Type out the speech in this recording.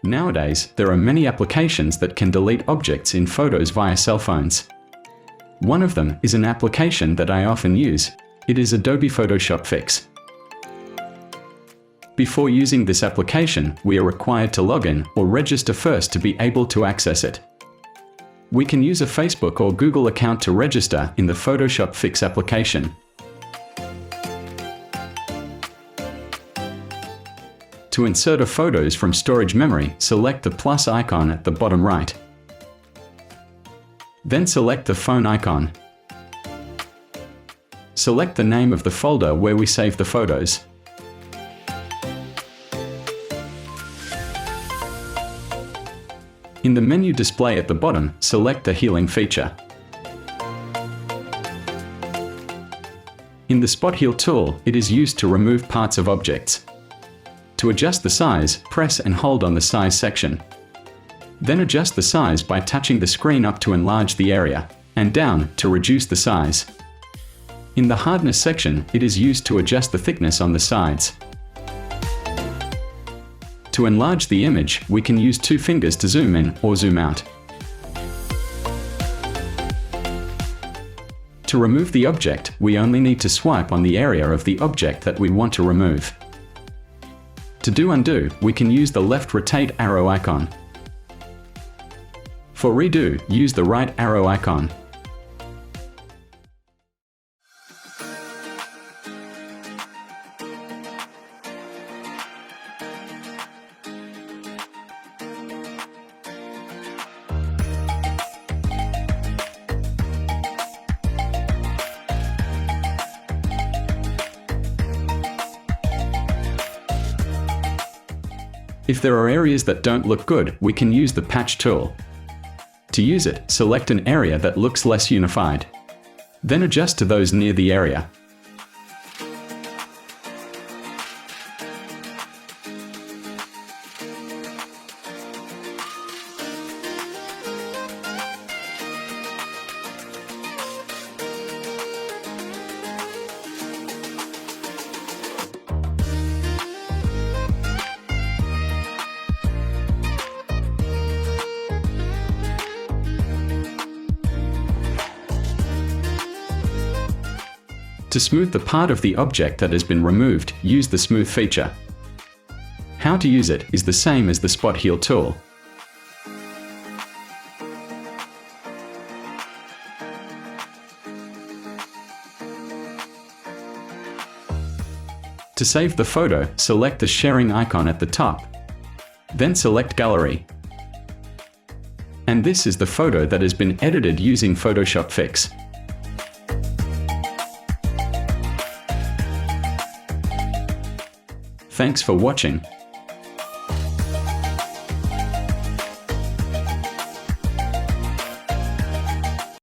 Nowadays, there are many applications that can delete objects in photos via cell phones. One of them is an application that I often use. It is Adobe Photoshop Fix. Before using this application, we are required to log in or register first to be able to access it. We can use a Facebook or Google account to register in the Photoshop Fix application. To insert a photos from storage memory, select the plus icon at the bottom right. Then select the phone icon. Select the name of the folder where we save the photos. In the menu display at the bottom, select the healing feature. In the Spot Heal tool, it is used to remove parts of objects. To adjust the size, press and hold on the size section. Then adjust the size by touching the screen up to enlarge the area, and down to reduce the size. In the hardness section, it is used to adjust the thickness on the sides. To enlarge the image, we can use 2 fingers to zoom in or zoom out. To remove the object, we only need to swipe on the area of the object that we want to remove. To do undo, we can use the left rotate arrow icon. For redo, use the right arrow icon. If there are areas that don't look good, we can use the patch tool. To use it, select an area that looks less unified. Then adjust to those near the area. To smooth the part of the object that has been removed, use the Smooth feature. How to use it is the same as the Spot Heal tool. To save the photo, select the sharing icon at the top. Then select Gallery. And this is the photo that has been edited using Photoshop Fix. Thanks for watching.